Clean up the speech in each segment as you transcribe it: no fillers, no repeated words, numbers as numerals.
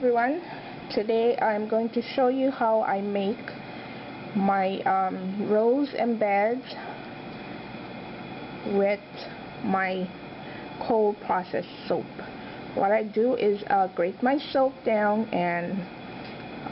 everyone, today I'm going to show you how I make my rose embeds with my cold processed soap. What I do is grate my soap down and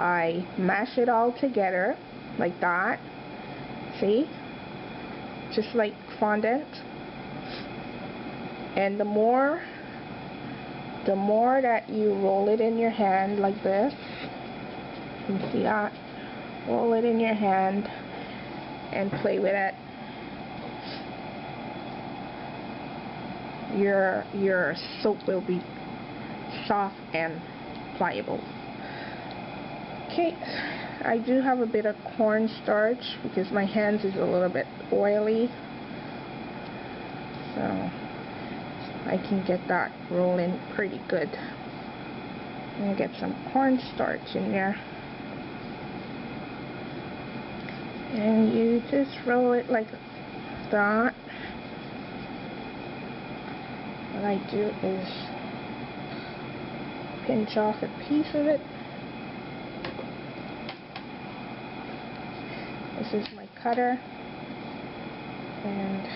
I mash it all together like that. See? Just like fondant. And the more that you roll it in your hand like this, you can see that, roll it in your hand and play with it, your soap will be soft and pliable. Okay, I do have a bit of cornstarch because my hands is a little bit oily, so I can get that rolling pretty good. I'm going to get some cornstarch in there. And you just roll it like that. What I do is pinch off a piece of it. This is my cutter. And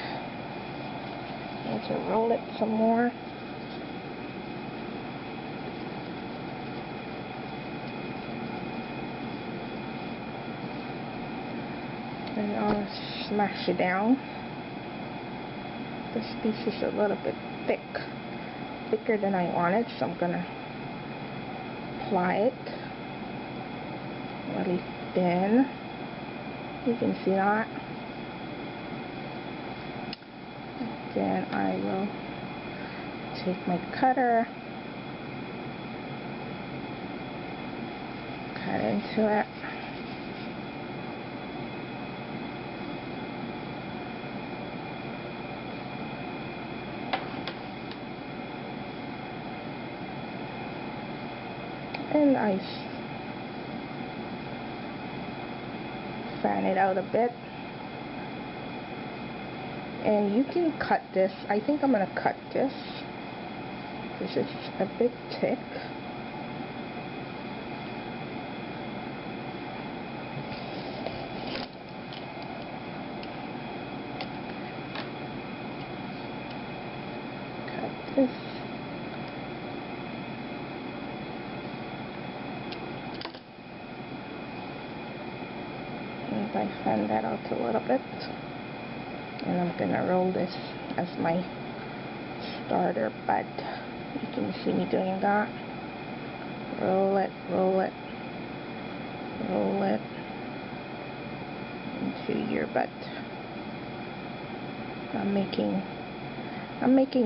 to roll it some more. And I'll smash it down. This piece is a little bit thicker than I wanted, so I'm gonna apply it really thin. You can see that. Then I will take my cutter, cut into it, and I fan it out a bit. And you can cut this. I think I'm going to cut this because it's a bit thick. Cut this. And I fan that out a little bit. And I'm gonna roll this as my starter bud. You can see me doing that. Roll it, roll it, roll it into your bud. I'm making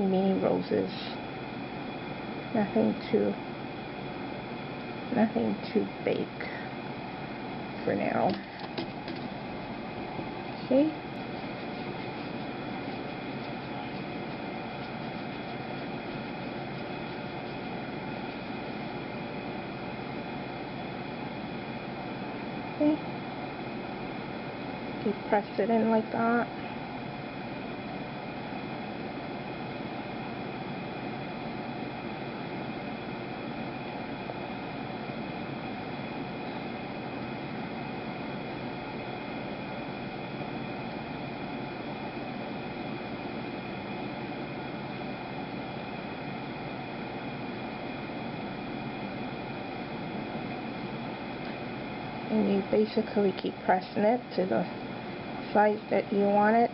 mini roses. Nothing too big for now. Okay. Okay. You press it in like that. And you basically keep pressing it to the size that you want it.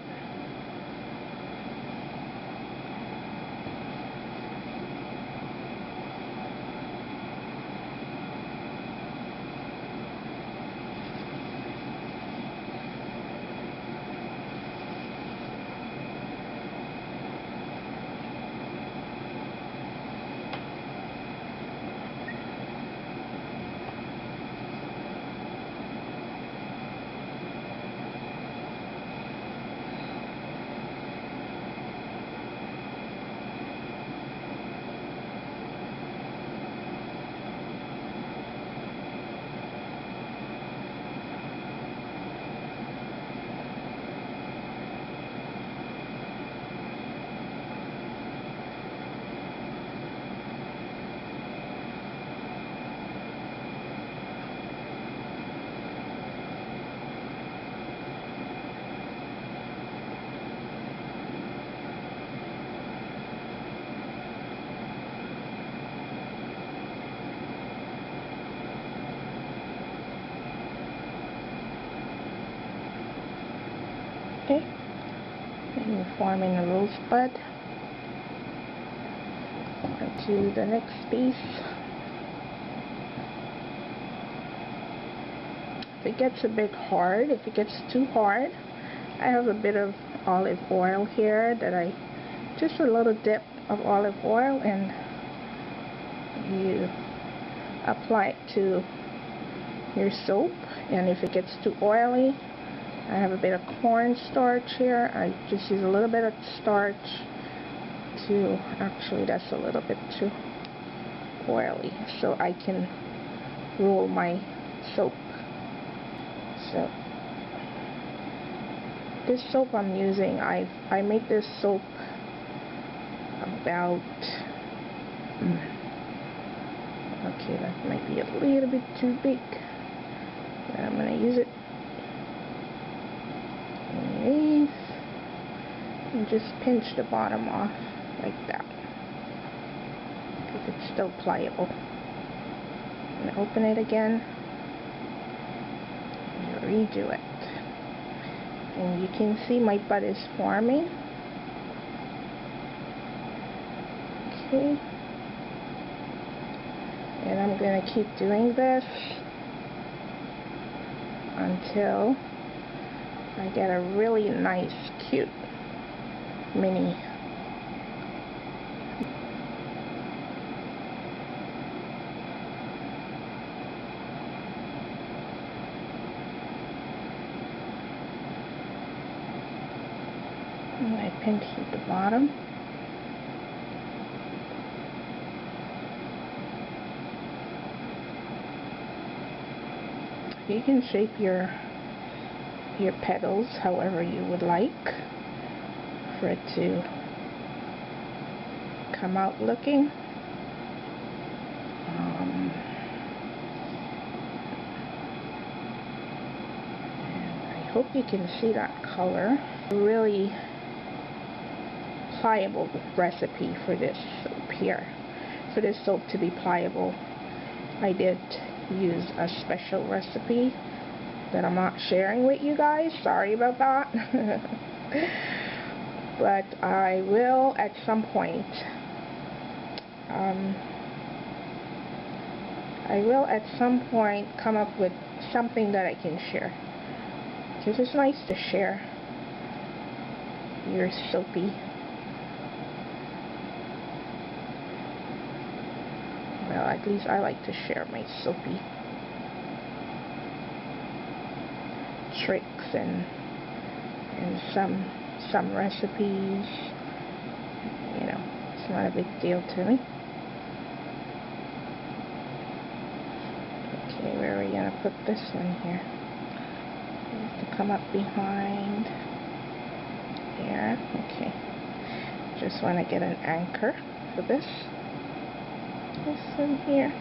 Okay, and we're forming a rosebud. On to the next piece. If it gets a bit hard, if it gets too hard, I have a bit of olive oil here that just a little dip of olive oil, and you apply it to your soap. And if it gets too oily, I have a bit of cornstarch here. I just use a little bit of starch to, actually that's a little bit too oily, so I can roll my soap. So this soap I'm using, I make this soap about okay, that might be a little bit too big, but I'm gonna use it and just pinch the bottom off like that because it's still pliable. I'm gonna open it again and redo it. And you can see my bud is forming. Okay. And I'm going to keep doing this until I get a really nice, cute mini. And I pinch at the bottom. You can shape your petals however you would like for it to come out looking. And I hope you can see that color. Really pliable recipe for this soap here. For this soap to be pliable, I did use a special recipe that I'm not sharing with you guys. Sorry about that. But I will at some point. Come up with something that I can share, because it's nice to share your soapy. Well, at least I like to share my soapy tricks and some recipes. You know, it's not a big deal to me. Okay, where are we gonna put this one here? You have to come up behind here. Okay. Just want to get an anchor for this. This one here.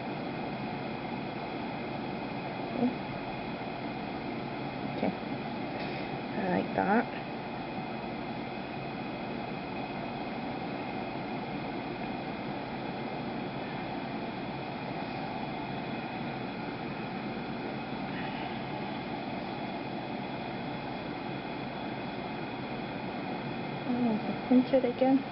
Okay. I like that. Pinch it again.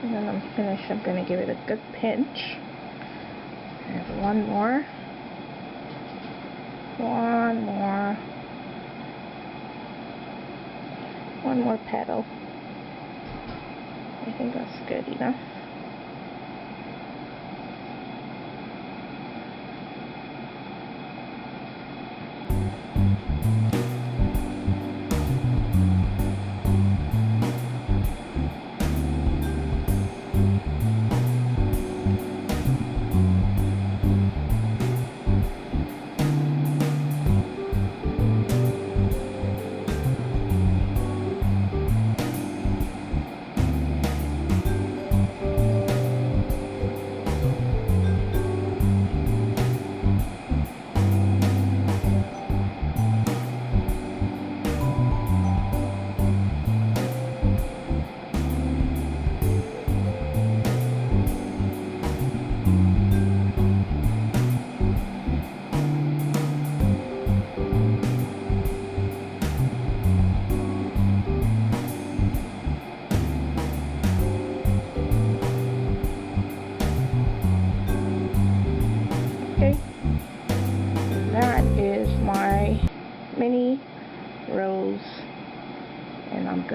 And then I'm finished. I'm going to give it a good pinch. And one more. One more petal. I think that's good enough.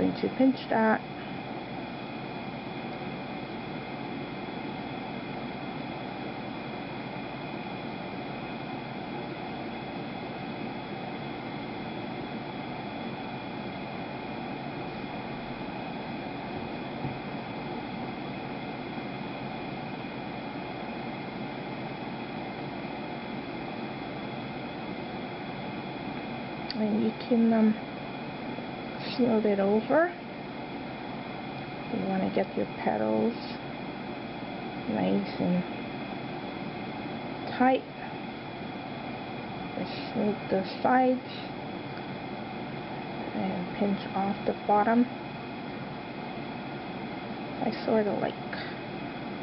going to pinch that. And you can smooth it over. You want to get your petals nice and tight. Just smooth the sides and pinch off the bottom. I sort of like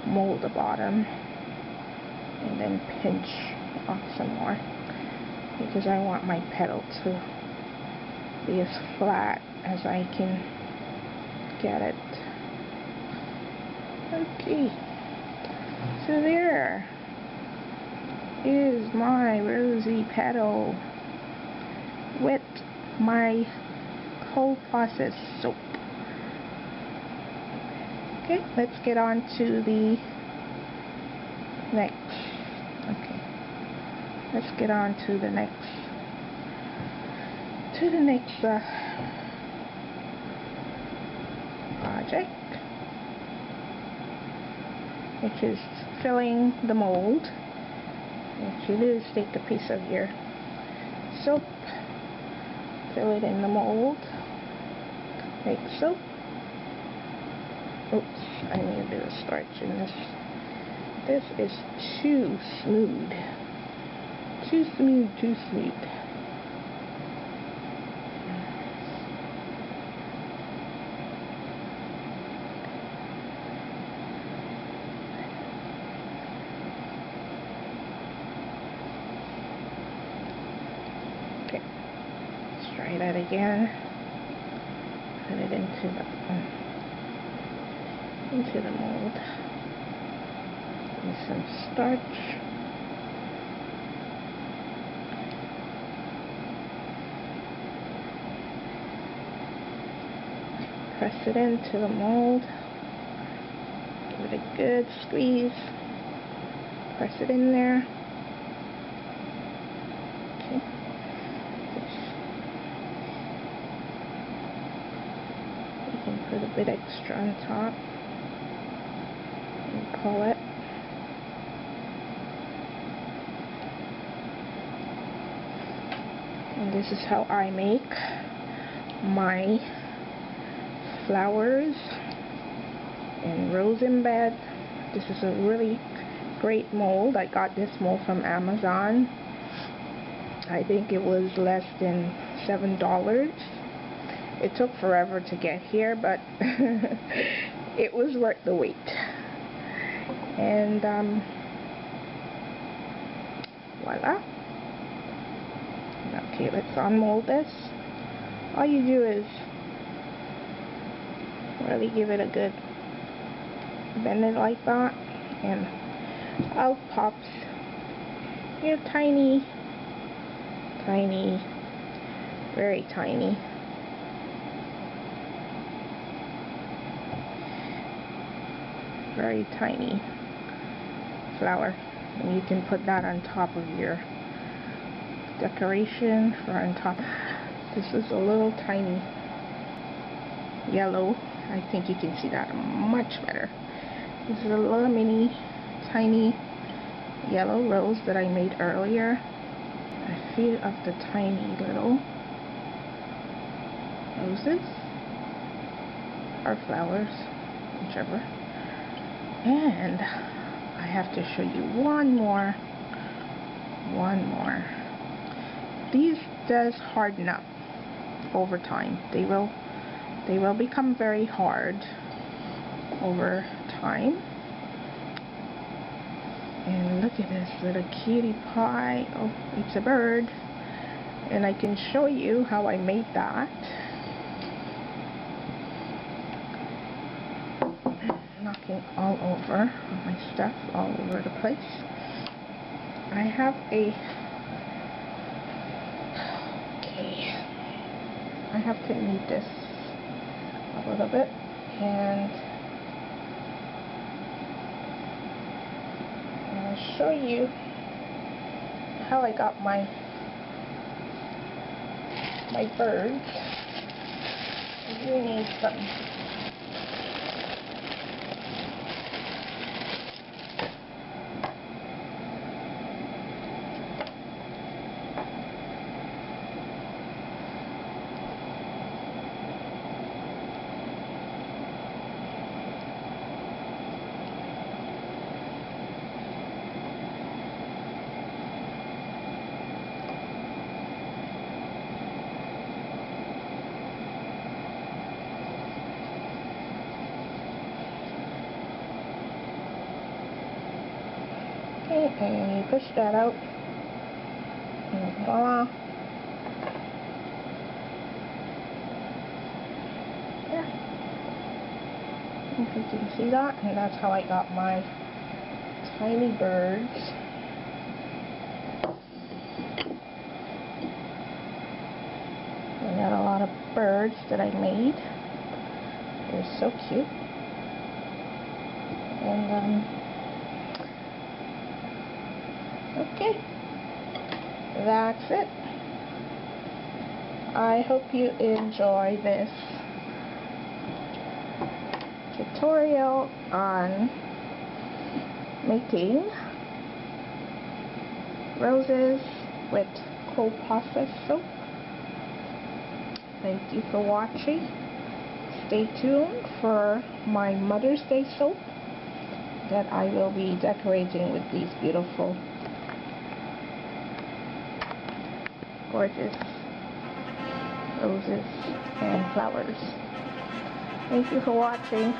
mold the bottom and then pinch off some more, because I want my petal to be as flat as I can get it. Okay, so there is my rosy petal with my cold process soap. Okay, let's get on to the next. Okay, let's get on to the next project, which is filling the mold. What you do is take a piece of your soap, fill it in the mold, make soap. Oops, I need to do a starch in this. This is too smooth. Too smooth, too smooth. Okay, let's try that again. Put it into the mold. With some starch. Press it into the mold. Give it a good squeeze. Press it in there. Okay. You can put a bit extra on top and pull it. And this is how I make my flowers and rose embed. This is a really great mold. I got this mold from Amazon. I think it was less than $7. It took forever to get here, but it was worth the wait. And voila. Okay, let's unmold this. All you do is really give it a good bend it like that, and out pops your tiny, very tiny flower, and you can put that on top of your decoration or on top. This is a little tiny yellow. I think you can see that much better. This is a little mini tiny yellow rose that I made earlier. A few of the tiny little roses or flowers, whichever. And I have to show you one more. These does harden up over time. They will become very hard over time. And look at this little cutie pie. Oh, it's a bird. And I can show you how I made that. Knocking all over my stuff, all over the place. I have I have to need this a little bit, and I'll show you how I got my birds. You need some and you push that out, and voila. There. If you can see that, and that's how I got my tiny birds. I got a lot of birds that I made. They're so cute. And okay, that's it. I hope you enjoy this tutorial on making roses with cold process soap. Thank you for watching. Stay tuned for my Mother's Day soap that I will be decorating with these beautiful, gorgeous roses and flowers. Thank you for watching.